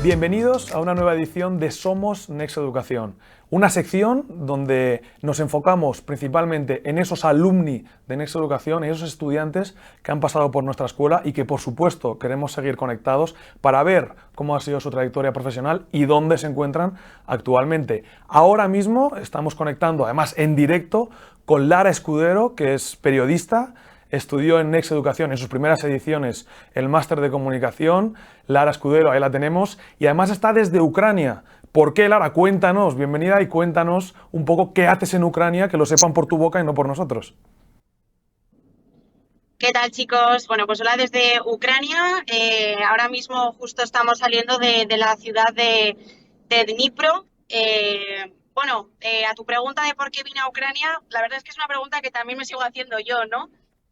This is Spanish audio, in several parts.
Bienvenidos a una nueva edición de Somos Next Educación, una sección donde nos enfocamos principalmente en esos alumni de Next Educación, en esos estudiantes que han pasado por nuestra escuela y que por supuesto queremos seguir conectados para ver cómo ha sido su trayectoria profesional y dónde se encuentran actualmente. Ahora mismo estamos conectando, además en directo, con Lara Escudero, que es periodista. Estudió en Next Educación en sus primeras ediciones el máster de comunicación. Lara Escudero, ahí la tenemos, y además está desde Ucrania. ¿Por qué, Lara? Cuéntanos, bienvenida, y cuéntanos un poco qué haces en Ucrania, que lo sepan por tu boca y no por nosotros. ¿Qué tal, chicos? Bueno, pues hola desde Ucrania. Ahora mismo justo estamos saliendo de la ciudad de Dnipro. A tu pregunta de por qué vine a Ucrania, la verdad es que es una pregunta que también me sigo haciendo yo, ¿no?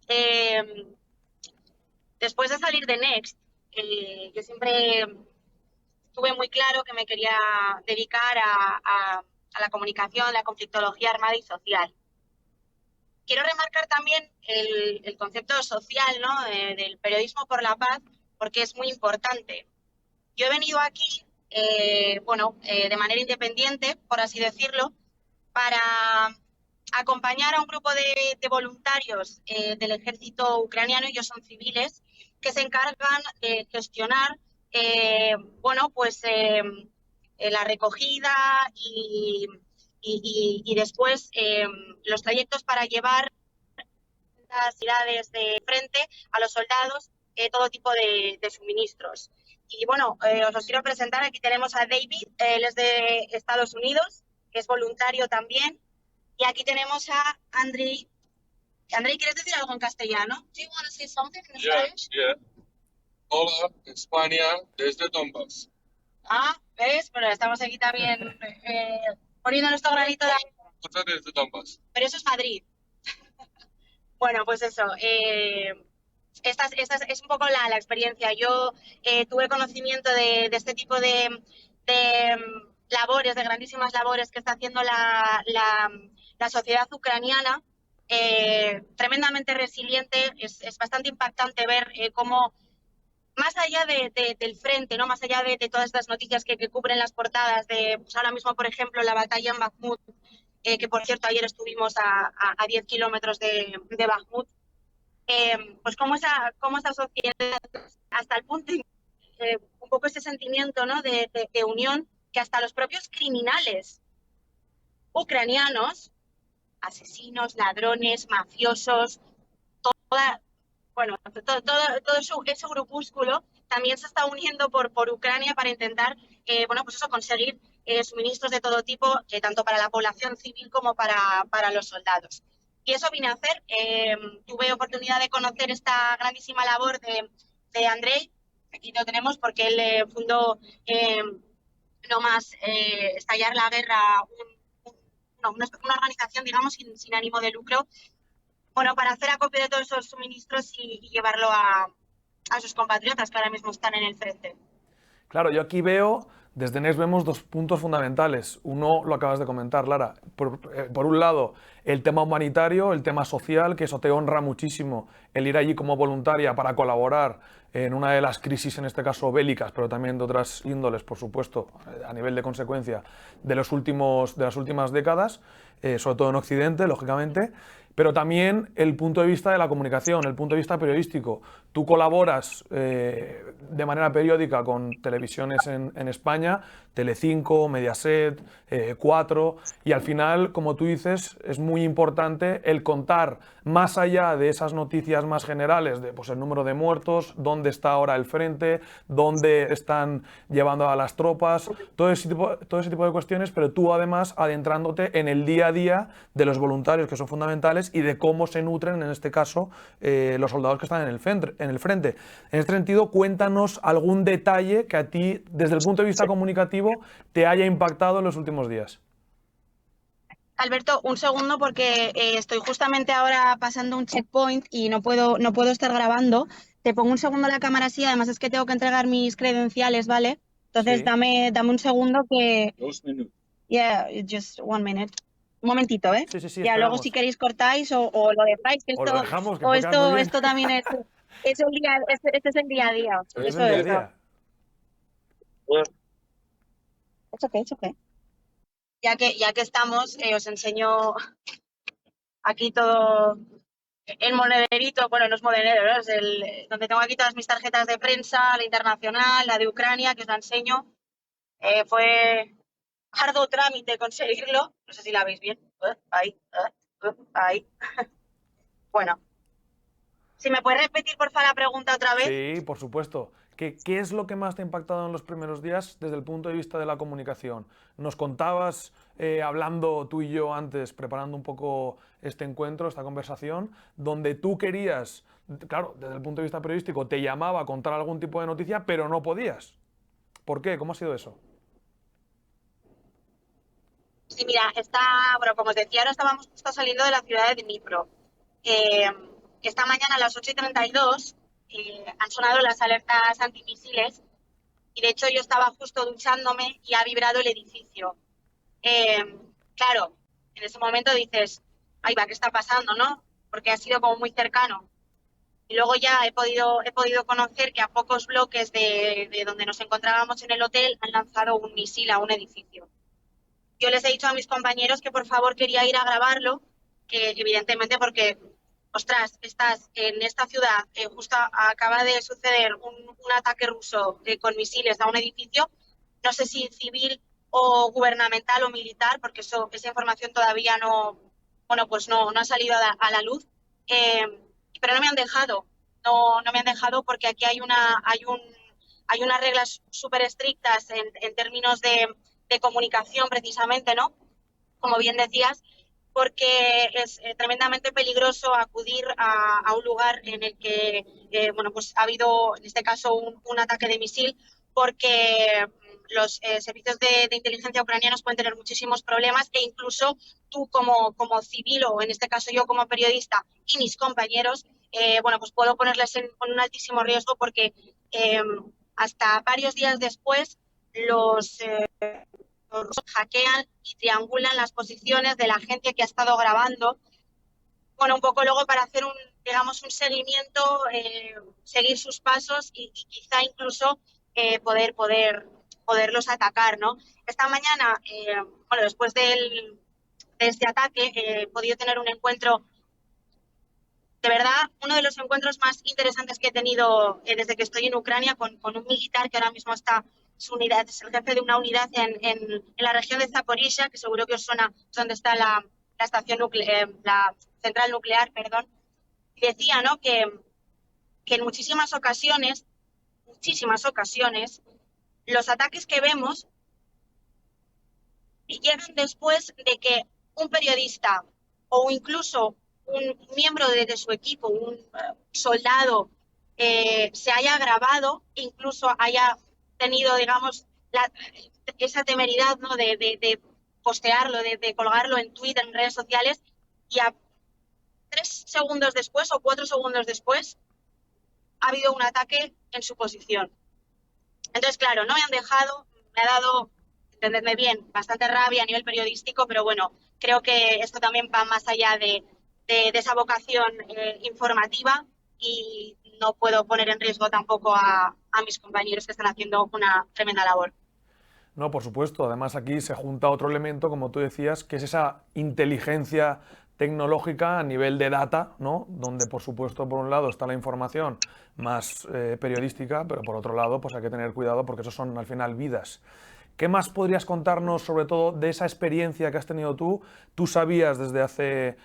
Eh, Después de salir de Next, yo siempre tuve muy claro que me quería dedicar a la comunicación, la conflictología armada y social. Quiero remarcar también el concepto social, ¿no? Del periodismo por la paz, porque es muy importante. Yo he venido aquí, de manera independiente, por así decirlo, para acompañar a un grupo de voluntarios del ejército ucraniano. Ellos son civiles que se encargan de gestionar, la recogida y después los trayectos para llevar las ciudades de frente a los soldados, todo tipo de suministros. Y bueno, os los quiero presentar. Aquí tenemos a David, él es de Estados Unidos, que es voluntario también. Y aquí tenemos a Andrei. Andrei, ¿quieres decir algo en castellano? Do you want to say something in Spanish? Yeah. Hola, España, desde Donbass. Ah, ¿ves? Bueno, estamos aquí también poniendo nuestro granito de arena. Desde Donbass. Pero eso es Madrid. Bueno, pues eso. Esta es un poco la experiencia. Yo tuve conocimiento de este tipo de labores, de grandísimas labores que está haciendo la sociedad ucraniana, tremendamente resiliente. Es bastante impactante ver cómo, más allá del frente, ¿no? Más allá de todas estas noticias que cubren las portadas, pues ahora mismo, por ejemplo, la batalla en Bakhmut, que por cierto ayer estuvimos a 10 kilómetros de Bakhmut. Pues cómo esa sociedad, hasta el punto, un poco ese sentimiento, ¿no? de unión, que hasta los propios criminales ucranianos, asesinos, ladrones, mafiosos, todo ese grupúsculo también se está uniendo por Ucrania para intentar, conseguir suministros de todo tipo, tanto para la población civil como para los soldados. Y eso vine a hacer. Tuve oportunidad de conocer esta grandísima labor de Andrei. Aquí lo tenemos porque él fundó No Más Estallar la Guerra, una organización, digamos, sin ánimo de lucro, bueno, para hacer acopio de todos esos suministros y llevarlo a sus compatriotas que ahora mismo están en el frente. Claro, yo aquí veo, desde Next vemos dos puntos fundamentales. Uno lo acabas de comentar, Lara. Por un lado, el tema humanitario, el tema social, que eso te honra muchísimo, el ir allí como voluntaria para colaborar en una de las crisis, en este caso bélicas, pero también de otras índoles, por supuesto, a nivel de consecuencia, de las últimas décadas, sobre todo en Occidente, lógicamente. Pero también el punto de vista de la comunicación, el punto de vista periodístico. Tú colaboras de manera periódica con televisiones en España, Telecinco, Mediaset, 4, y al final, como tú dices, es muy importante el contar más allá de esas noticias más generales, de pues, el número de muertos, dónde está ahora el frente, dónde están llevando a las tropas, todo ese tipo de cuestiones, pero tú además adentrándote en el día a día de los voluntarios, que son fundamentales, y de cómo se nutren, en este caso, los soldados que están en el frente. En este sentido, cuéntanos algún detalle que a ti, desde el punto de vista comunicativo, te haya impactado en los últimos días. Alberto, un segundo porque estoy justamente ahora pasando un checkpoint y no puedo estar grabando. Te pongo un segundo la cámara así, además es que tengo que entregar mis credenciales, ¿vale? Entonces Sí. dame un segundo que... 2 minutos. Yeah, just 1 minute. Un momentito, ¿eh? Sí, Ya luego esperamos. si queréis cortáis o lo dejáis, que O lo dejamos, que o puede quedar muy bien. esto también es el día, este es el día a día. Es el día a día. It's okay. Ya que estamos, os enseño aquí todo el monederito, bueno, no es monedero, ¿no? Es donde tengo aquí todas mis tarjetas de prensa, la internacional, la de Ucrania, que os la enseño. Fue arduo trámite conseguirlo, no sé si la veis bien. Ahí. Bueno, si me puedes repetir, porfa, la pregunta otra vez. Sí, por supuesto. ¿Qué es lo que más te ha impactado en los primeros días desde el punto de vista de la comunicación? Nos contabas, hablando tú y yo antes, preparando un poco este encuentro, esta conversación, donde tú querías, claro, desde el punto de vista periodístico, te llamaba a contar algún tipo de noticia, pero no podías. ¿Por qué? ¿Cómo ha sido eso? Sí, mira, bueno, como os decía, ahora estábamos justo saliendo de la ciudad de Dnipro. Eh, Esta mañana a las 8:32 han sonado las alertas antimisiles y de hecho yo estaba justo duchándome y ha vibrado el edificio. Claro, en ese momento dices, ay va, ¿qué está pasando, no? Porque ha sido como muy cercano. Y luego ya he podido conocer que a pocos bloques de donde nos encontrábamos en el hotel han lanzado un misil a un edificio. Yo les he dicho a mis compañeros que por favor quería ir a grabarlo, que evidentemente porque, ostras, estás en esta ciudad, justo acaba de suceder un ataque ruso con misiles a un edificio, no sé si civil o gubernamental o militar, porque esa información todavía no, bueno, pues no ha salido a la luz, pero no me han dejado, no me han dejado porque aquí hay unas reglas súper estrictas en términos de comunicación precisamente, ¿no? Como bien decías, porque es tremendamente peligroso acudir a un lugar en el que, bueno, pues ha habido, en este caso, un ataque de misil, porque los servicios de inteligencia ucranianos pueden tener muchísimos problemas e incluso tú como civil o en este caso yo como periodista y mis compañeros, bueno, pues puedo ponerles en un altísimo riesgo porque hasta varios días después los hackean y triangulan las posiciones de la gente que ha estado grabando. Bueno, un poco luego para hacer digamos, un seguimiento, seguir sus pasos y quizá incluso poderlos atacar, ¿no? Esta mañana, bueno, después de este ataque, he podido tener un encuentro, de verdad, uno de los encuentros más interesantes que he tenido desde que estoy en Ucrania con un militar que ahora mismo está su unidad, es el jefe de una unidad en la región de Zaporizhia, que seguro que os suena, donde está la estación la central nuclear, perdón. Y decía, ¿no? Que en muchísimas ocasiones, los ataques que vemos llegan después de que un periodista o incluso un miembro de su equipo, un soldado, se haya grabado, incluso haya tenido, digamos, esa temeridad, ¿no? de postearlo, de colgarlo en Twitter, en redes sociales, y a 3 segundos después o 4 segundos después ha habido un ataque en su posición. Entonces, claro, no me han dejado, me ha dado, entendedme bien, bastante rabia a nivel periodístico, pero bueno, creo que esto también va más allá de esa vocación informativa y no puedo poner en riesgo tampoco a mis compañeros que están haciendo una tremenda labor. No, por supuesto. Además, aquí se junta otro elemento, como tú decías, que es esa inteligencia tecnológica a nivel de data, ¿no? Donde, por supuesto, por un lado está la información más periodística, pero por otro lado, pues hay que tener cuidado porque eso son al final vidas. ¿Qué más podrías contarnos, sobre todo, de esa experiencia que has tenido tú? Tú sabías desde hace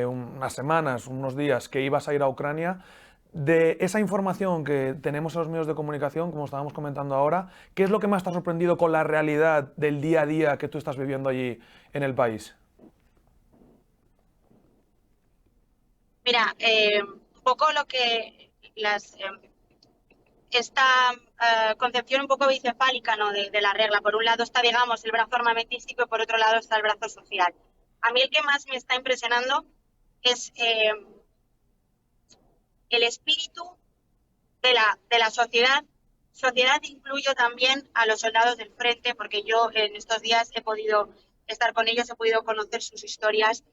unas semanas, unos días, que ibas a ir a Ucrania. De esa información que tenemos en los medios de comunicación, como estábamos comentando ahora, ¿qué es lo que más te ha sorprendido con la realidad del día a día que tú estás viviendo allí en el país? Mira, un poco lo que esta concepción un poco bicefálica, ¿no? de la regla. Por un lado está, digamos, el brazo armamentístico y por otro lado está el brazo social. A mí el que más me está impresionando es el espíritu de la sociedad. Sociedad incluyo también a los soldados del frente, porque yo en estos días he podido estar con ellos, he podido conocer sus historias.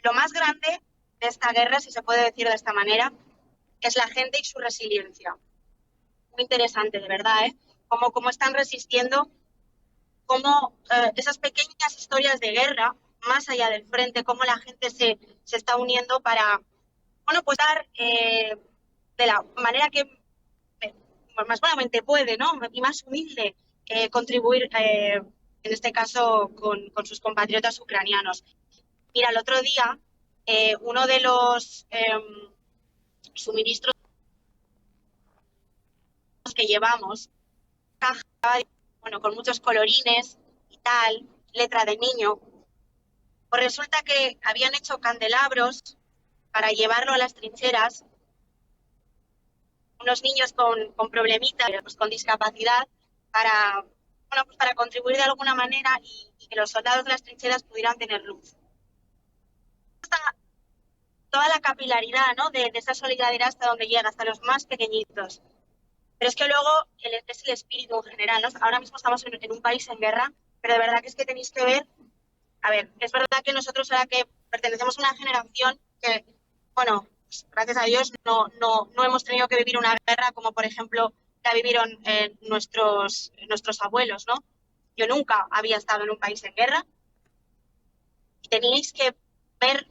Lo más grande de esta guerra, si se puede decir de esta manera, es la gente y su resiliencia. Muy interesante, de verdad, ¿eh? Cómo están resistiendo cómo esas pequeñas historias de guerra, más allá del frente, cómo la gente se está uniendo para, bueno, pues dar de la manera que más buenamente puede, ¿no? Y más humilde, contribuir, en este caso, con sus compatriotas ucranianos. Mira, el otro día, uno de los suministros que llevamos, caja, bueno, con muchos colorines y tal, letra de niño, pues resulta que habían hecho candelabros para llevarlo a las trincheras, unos niños con problemitas, pues con discapacidad, para, bueno, pues para contribuir de alguna manera y que los soldados de las trincheras pudieran tener luz. Toda la capilaridad, ¿no? de esa solidaridad hasta donde llega, hasta los más pequeñitos. Pero es que luego es el espíritu en general, ¿no? Ahora mismo estamos en un país en guerra, pero de verdad que es que tenéis que ver, a ver, es verdad que nosotros ahora que pertenecemos a una generación que, bueno, pues, gracias a Dios no hemos tenido que vivir una guerra como por ejemplo la vivieron nuestros abuelos, ¿no? Yo nunca había estado en un país en guerra y tenéis que ver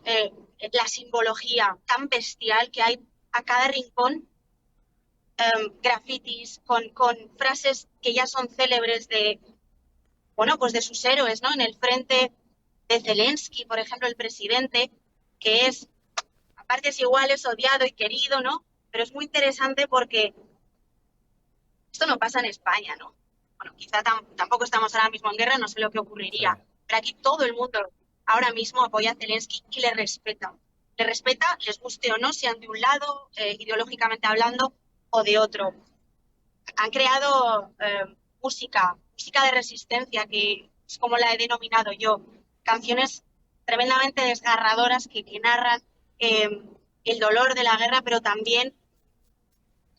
la simbología tan bestial que hay a cada rincón, grafitis con frases que ya son célebres de, bueno, pues de sus héroes, ¿no? En el frente de Zelensky, por ejemplo, el presidente, que es, a partes iguales, odiado y querido, ¿no? Pero es muy interesante porque esto no pasa en España, ¿no? Bueno, quizá tampoco estamos ahora mismo en guerra, no sé lo que ocurriría, Sí. pero aquí todo el mundo ahora mismo apoya a Zelensky y le respeta. Le respeta, les guste o no, sean de un lado, ideológicamente hablando, o de otro. Han creado música de resistencia, que es como la he denominado yo, canciones tremendamente desgarradoras que narran el dolor de la guerra, pero también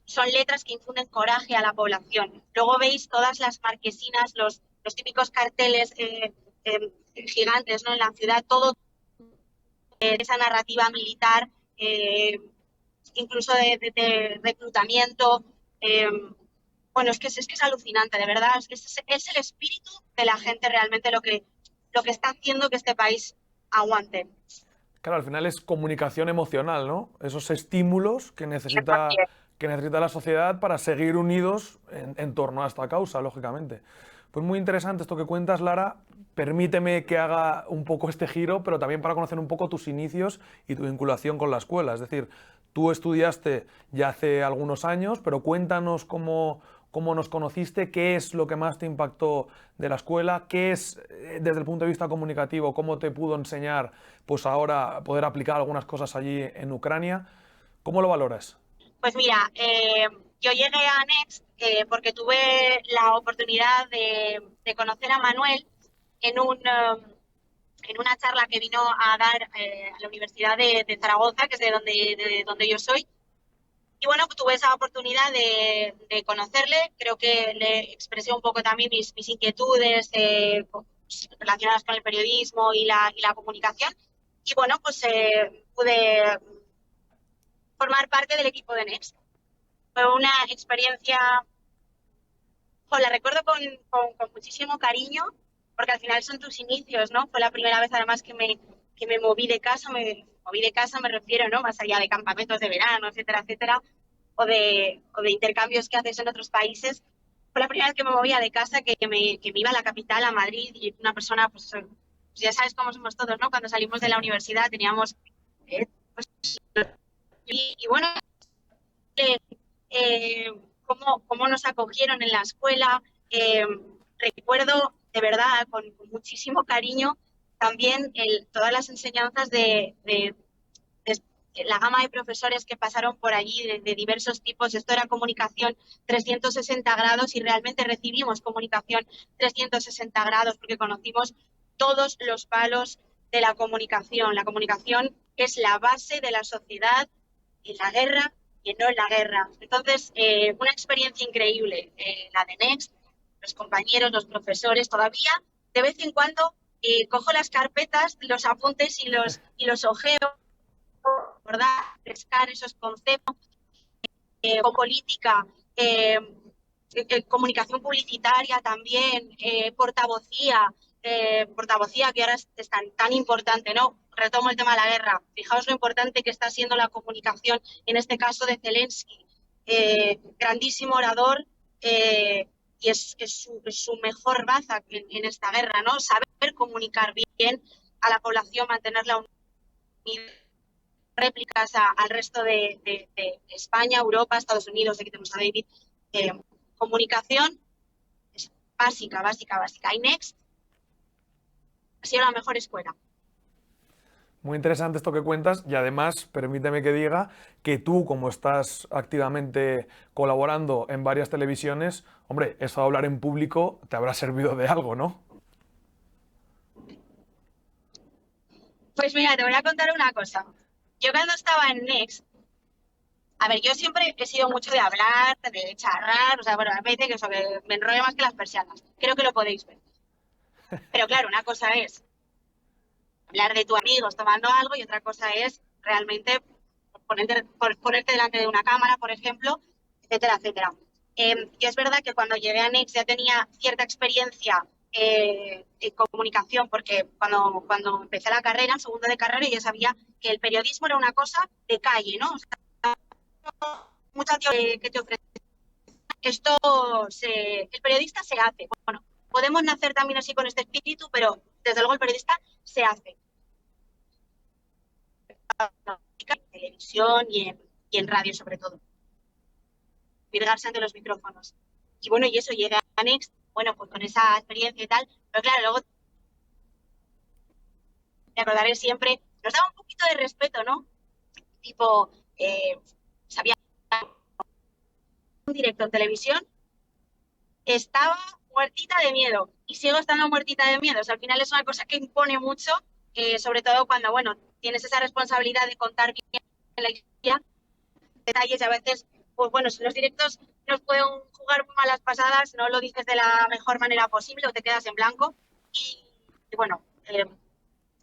son letras que infunden coraje a la población. Luego veis todas las marquesinas, los típicos carteles gigantes, ¿no? En la ciudad, todo esa narrativa militar, incluso de reclutamiento. Bueno, es que es alucinante, de verdad. Es el espíritu de la gente realmente lo que está haciendo que este país aguante. Claro, al final es comunicación emocional, ¿no? Esos estímulos que necesita la sociedad para seguir unidos en torno a esta causa, lógicamente. Pues muy interesante esto que cuentas, Lara. Permíteme que haga un poco este giro, pero también para conocer un poco tus inicios y tu vinculación con la escuela. Es decir, tú estudiaste ya hace algunos años, pero cuéntanos cómo nos conociste, qué es lo que más te impactó de la escuela, qué es, desde el punto de vista comunicativo, cómo te pudo enseñar, pues ahora poder aplicar algunas cosas allí en Ucrania. ¿Cómo lo valoras? Pues mira, yo llegué a Next porque tuve la oportunidad de conocer a Manuel en una charla que vino a dar a la Universidad de Zaragoza, que es de donde yo soy. Y bueno, pues tuve esa oportunidad de conocerle. Creo que le expresé un poco también mis inquietudes pues, relacionadas con el periodismo y la comunicación. Y bueno, pues pude formar parte del equipo de Next. Fue una experiencia, la recuerdo con muchísimo cariño, porque al final son tus inicios, ¿no? Fue la primera vez además que me moví de casa, me refiero, ¿no? Más allá de campamentos de verano, etcétera, etcétera, o de intercambios que haces en otros países. Fue la primera vez que me movía de casa, que me iba a la capital, a Madrid, y una persona, pues ya sabes cómo somos todos, ¿no? Cuando salimos de la universidad teníamos, pues, y bueno, eh, cómo nos acogieron en la escuela. Recuerdo de verdad con muchísimo cariño también todas las enseñanzas de la gama de profesores que pasaron por allí de diversos tipos. Esto era comunicación 360 grados y realmente recibimos comunicación 360 grados porque conocimos todos los palos de la comunicación. La comunicación es la base de la sociedad en la guerra y no en la guerra. Entonces, una experiencia increíble, la de Next, los compañeros, los profesores. Todavía, de vez en cuando, cojo las carpetas, los apuntes y los ojeo, ¿verdad? Pescar esos conceptos, o política, comunicación publicitaria también, portavocía, que ahora es tan importante, ¿no? Retomo el tema de la guerra. Fijaos lo importante que está siendo la comunicación, en este caso de Zelensky. Grandísimo orador, y es su mejor baza en esta guerra, ¿no? Saber comunicar bien a la población, mantenerla unida, réplicas al resto de España, Europa, Estados Unidos, aquí tenemos a David. Comunicación es básica. Y Next ha sido la mejor escuela. Muy interesante esto que cuentas y además, permíteme que diga que tú, como estás activamente colaborando en varias televisiones, hombre, eso de hablar en público te habrá servido de algo, ¿no? Pues mira, te voy a contar una cosa. Yo cuando estaba en Next, a ver, yo siempre he sido mucho de hablar, de charrar, o sea, bueno, me dice que eso, que me enrollo más que las persianas. Creo que lo podéis ver. Pero claro, una cosa es hablar de tus amigos tomando algo y otra cosa es realmente ponerte delante de una cámara, por ejemplo, etcétera, etcétera. Y es verdad que cuando llegué a Next ya tenía cierta experiencia en comunicación, porque cuando empecé la carrera, en segundo de carrera, yo sabía que el periodismo era una cosa de calle, ¿no? O sea, muchas que te ofrecen. El periodista se hace. Bueno, podemos nacer también así con este espíritu, pero desde luego el periodista se hace. En televisión y en radio sobre todo. Virgarse ante los micrófonos. Y bueno, y eso, llegué a Next, bueno, pues con esa experiencia y tal, pero claro, luego me acordaré siempre, nos daba un poquito de respeto, ¿no? Tipo, sabía un directo en televisión, estaba muertita de miedo y sigo estando muertita de miedo. O sea, al final es una cosa que impone mucho, sobre todo cuando, bueno, tienes esa responsabilidad de contar bien la historia, detalles y a veces, pues bueno, si los directos nos pueden jugar muy malas pasadas, no lo dices de la mejor manera posible o te quedas en blanco y bueno,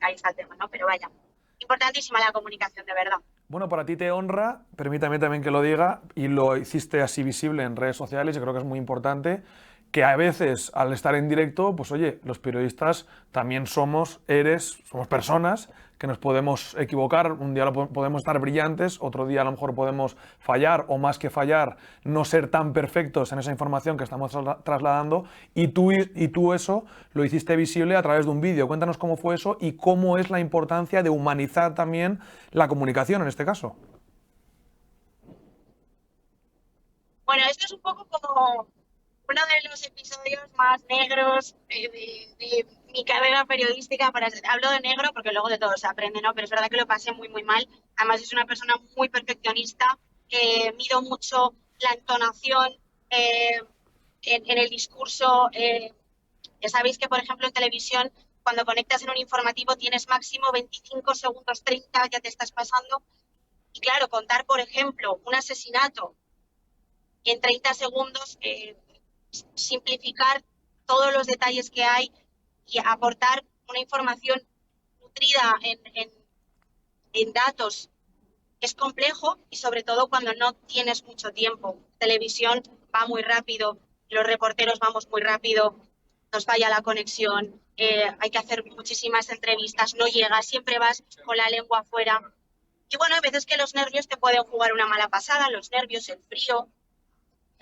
ahí está el tema, ¿no? Pero vaya, importantísima la comunicación, de verdad. Bueno, para ti te honra, permítame también que lo diga, y lo hiciste así visible en redes sociales, y creo que es muy importante, que a veces al estar en directo, pues oye, los periodistas también somos personas que nos podemos equivocar, un día podemos estar brillantes, otro día a lo mejor podemos fallar, o más que fallar, no ser tan perfectos en esa información que estamos trasladando, y tú eso lo hiciste visible a través de un vídeo. Cuéntanos cómo fue eso y cómo es la importancia de humanizar también la comunicación en este caso. Bueno, esto es un poco como uno de los episodios más negros de mi carrera periodística. Hablo de negro porque luego de todo se aprende, ¿no? Pero es verdad que lo pasé muy, muy mal. Además, es una persona muy perfeccionista. Mido mucho la entonación en el discurso. Ya sabéis que, por ejemplo, en televisión, cuando conectas en un informativo tienes máximo 25 segundos, 30, ya te estás pasando. Y claro, contar, por ejemplo, un asesinato en 30 segundos, simplificar todos los detalles que hay y aportar una información nutrida en datos es complejo, y sobre todo cuando no tienes mucho tiempo. Televisión va muy rápido, los reporteros vamos muy rápido, nos falla la conexión, hay que hacer muchísimas entrevistas, no llegas, siempre vas con la lengua afuera. Y bueno, hay veces que los nervios te pueden jugar una mala pasada, los nervios, el frío.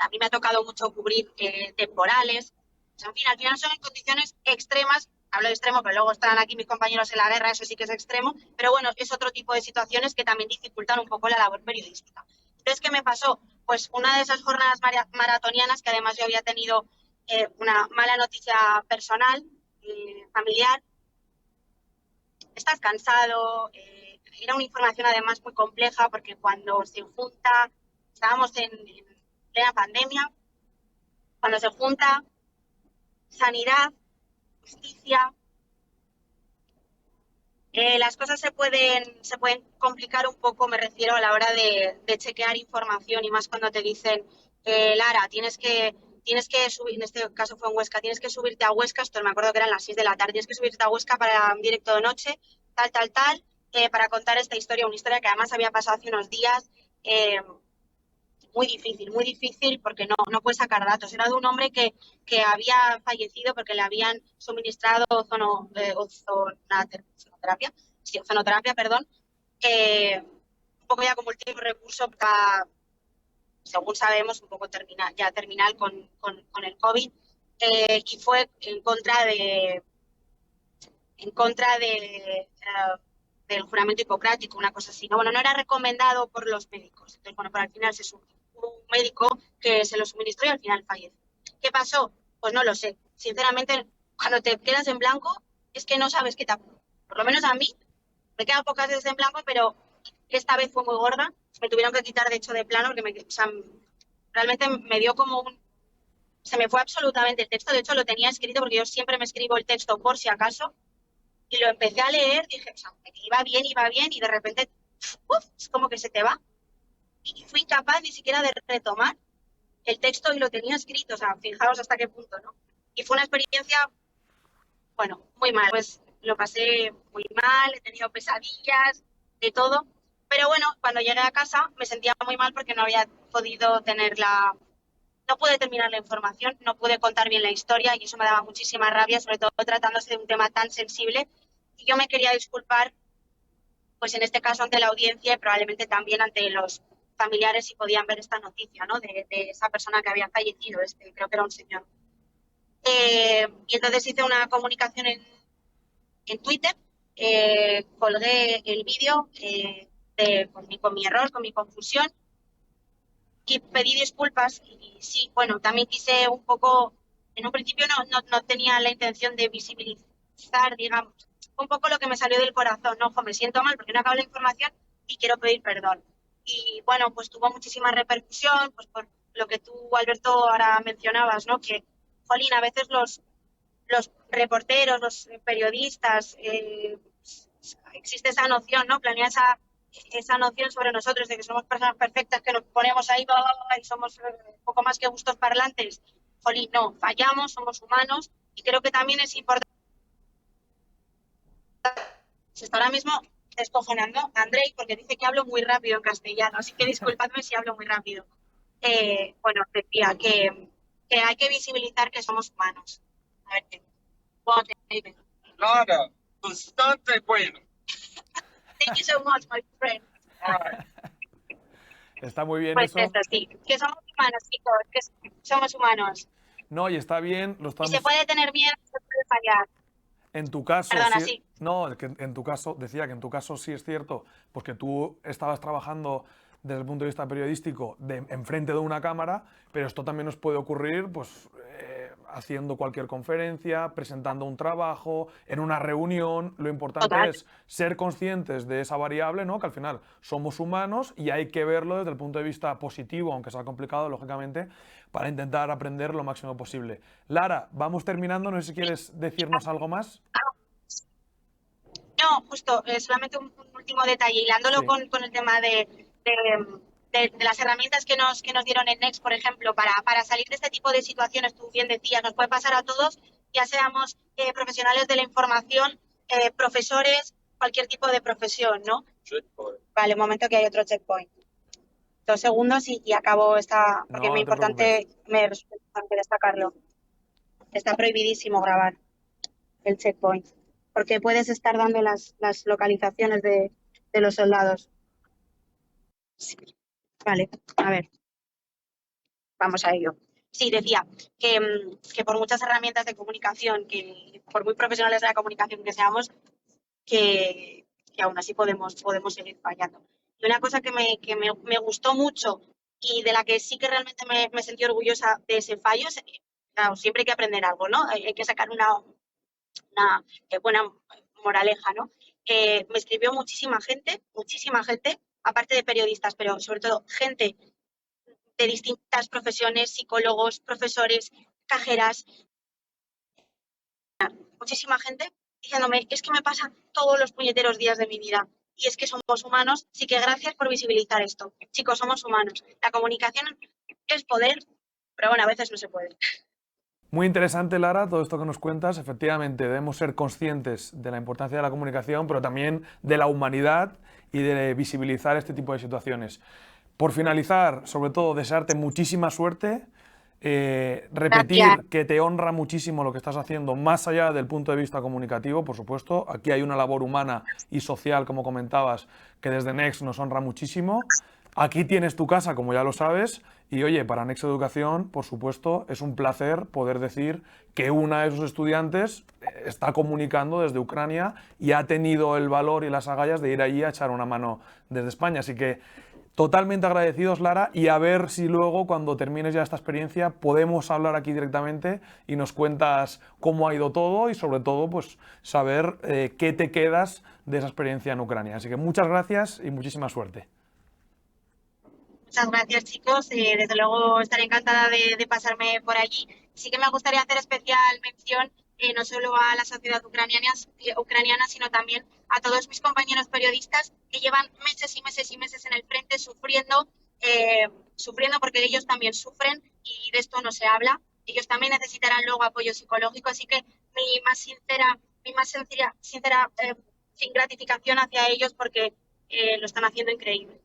A mí me ha tocado mucho cubrir temporales. O sea, en fin, al final son condiciones extremas. Hablo de extremo, pero luego están aquí mis compañeros en la guerra, eso sí que es extremo. Pero bueno, es otro tipo de situaciones que también dificultan un poco la labor periodística. Entonces, ¿qué me pasó? Pues una de esas jornadas maratonianas, que además yo había tenido una mala noticia personal, familiar. Estás cansado, era una información además muy compleja porque cuando se junta, estábamos en plena pandemia, cuando se junta sanidad, justicia, las cosas se pueden complicar un poco, me refiero a la hora de chequear información, y más cuando te dicen, Lara, tienes que subir, en este caso fue en Huesca, tienes que subirte a Huesca, esto me acuerdo que eran las 6 de la tarde, tienes que subirte a Huesca para un directo de noche, tal, para contar esta historia, una historia que además había pasado hace unos días. muy difícil porque no puede sacar datos. Era de un hombre que había fallecido porque le habían suministrado ozonoterapia, sí, ozonoterapia, perdón, un poco ya como último recurso para, según sabemos, un poco terminal con el COVID, y fue en contra del juramento hipocrático, una cosa así. No, bueno, no era recomendado por los médicos. Entonces, bueno, pero al final hubo un médico que se lo suministró y al final falleció. ¿Qué pasó? Pues no lo sé. Sinceramente, cuando te quedas en blanco, es que no sabes qué te ha pasado. Por lo menos a mí, me he quedado pocas veces en blanco, pero esta vez fue muy gorda. Me tuvieron que quitar, de hecho, de plano, porque realmente me dio como se me fue absolutamente el texto. De hecho, lo tenía escrito porque yo siempre me escribo el texto por si acaso. Y lo empecé a leer, dije, o sea, iba bien, y de repente, es como que se te va. Y fui incapaz ni siquiera de retomar el texto y lo tenía escrito, o sea, fijaos hasta qué punto, ¿no? Y fue una experiencia, bueno, muy mal, pues lo pasé muy mal, he tenido pesadillas, de todo. Pero bueno, cuando llegué a casa me sentía muy mal porque no había podido no pude terminar la información, no pude contar bien la historia y eso me daba muchísima rabia, sobre todo tratándose de un tema tan sensible. Y yo me quería disculpar, pues en este caso ante la audiencia y probablemente también ante los familiares si podían ver esta noticia, ¿no? De esa persona que había fallecido, creo que era un señor. Y entonces hice una comunicación en Twitter, colgué el vídeo con mi error, con mi confusión, y pedí disculpas. Y sí, bueno, también quise un poco, en un principio no tenía la intención de visibilizar, digamos, un poco lo que me salió del corazón, ¿no? Ojo, me siento mal porque no acabo la información y quiero pedir perdón. Y bueno, pues tuvo muchísima repercusión, pues por lo que tú, Alberto, ahora mencionabas, ¿no? Que, jolín, a veces los reporteros, los periodistas, existe esa noción, ¿no? Planea esa noción sobre nosotros de que somos personas perfectas, que nos ponemos ahí y somos poco más que gustos parlantes. Jolín, no, fallamos, somos humanos y creo que también es importante. Se está ahora mismo descojonando Andrei porque dice que hablo muy rápido en castellano, así que disculpadme si hablo muy rápido. Bueno, decía que hay que visibilizar que somos humanos. A ver, Lara, bastante bueno. Thank you so much, my friend. All right. Está muy bien Pues eso. esto, sí, que somos humanos, chicos, que somos humanos. No, y está bien, lo Y estamos... se puede tener miedo, se puede fallar. En tu caso, Perdona, sí. sí. No, que en tu caso, decía que en tu caso sí es cierto, porque tú estabas trabajando desde el punto de vista periodístico enfrente de una cámara, pero esto también nos puede ocurrir pues, haciendo cualquier conferencia, presentando un trabajo, en una reunión. Lo importante Total. es ser conscientes de esa variable, ¿no? Que al final somos humanos y hay que verlo desde el punto de vista positivo, aunque sea complicado, lógicamente, para intentar aprender lo máximo posible. Lara, vamos terminando, no sé si quieres decirnos algo más. No, justo, solamente un último detalle, hilándolo Sí. con el tema de las herramientas que nos dieron en Next, por ejemplo, para salir de este tipo de situaciones. Tú bien decías, nos puede pasar a todos, ya seamos profesionales de la información, profesores, cualquier tipo de profesión, ¿no? Checkpoint. Vale, un momento que hay otro checkpoint. 2 segundos y acabo esta, porque No, es muy no te importante, me resulta importante destacarlo. Está prohibidísimo grabar el checkpoint, porque puedes estar dando las localizaciones de los soldados. Sí. Vale, a ver, vamos a ello. Sí, decía que por muchas herramientas de comunicación, que por muy profesionales de la comunicación que seamos, que aún así podemos seguir fallando. Y una cosa que me gustó mucho y de la que sí que realmente me sentí orgullosa de ese fallo, claro, siempre hay que aprender algo, ¿no? Hay que sacar una buena moraleja, ¿no? Me escribió muchísima gente, aparte de periodistas, pero sobre todo gente de distintas profesiones, psicólogos, profesores, cajeras, muchísima gente diciéndome, es que me pasa todos los puñeteros días de mi vida. Y es que somos humanos, sí que gracias por visibilizar esto. Chicos, somos humanos. La comunicación es poder, pero bueno, a veces no se puede. Muy interesante, Lara, todo esto que nos cuentas. Efectivamente, debemos ser conscientes de la importancia de la comunicación, pero también de la humanidad y de visibilizar este tipo de situaciones. Por finalizar, sobre todo, desearte muchísima suerte. Repetir Gracias. que te honra muchísimo lo que estás haciendo, más allá del punto de vista comunicativo, por supuesto. Aquí hay una labor humana y social, como comentabas, que desde Next nos honra muchísimo. Aquí tienes tu casa, como ya lo sabes, y oye, para Next Educación, por supuesto, es un placer poder decir que una de sus estudiantes está comunicando desde Ucrania y ha tenido el valor y las agallas de ir allí a echar una mano desde España. Así que totalmente agradecidos, Lara, y a ver si luego, cuando termines ya esta experiencia, podemos hablar aquí directamente y nos cuentas cómo ha ido todo y, sobre todo, pues saber qué te quedas de esa experiencia en Ucrania. Así que muchas gracias y muchísima suerte. Muchas gracias, chicos. Desde luego estaré encantada de pasarme por allí. Sí que me gustaría hacer especial mención no solo a la sociedad ucraniana, sino también a todos mis compañeros periodistas que llevan meses y meses y meses en el frente sufriendo porque ellos también sufren y de esto no se habla. Ellos también necesitarán luego apoyo psicológico, así que mi más sincera gratificación hacia ellos porque lo están haciendo increíble.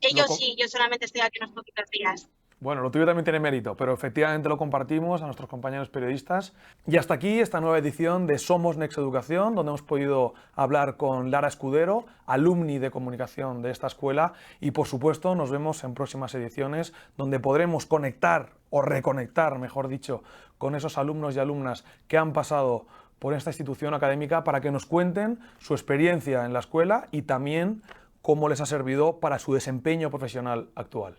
Ellos sí, yo solamente estoy aquí unos poquitos días. Bueno, lo tuyo también tiene mérito, pero efectivamente lo compartimos a nuestros compañeros periodistas. Y hasta aquí esta nueva edición de Somos Next Educación, donde hemos podido hablar con Lara Escudero, alumni de comunicación de esta escuela, y por supuesto nos vemos en próximas ediciones donde podremos conectar o reconectar, mejor dicho, con esos alumnos y alumnas que han pasado por esta institución académica para que nos cuenten su experiencia en la escuela y también cómo les ha servido para su desempeño profesional actual.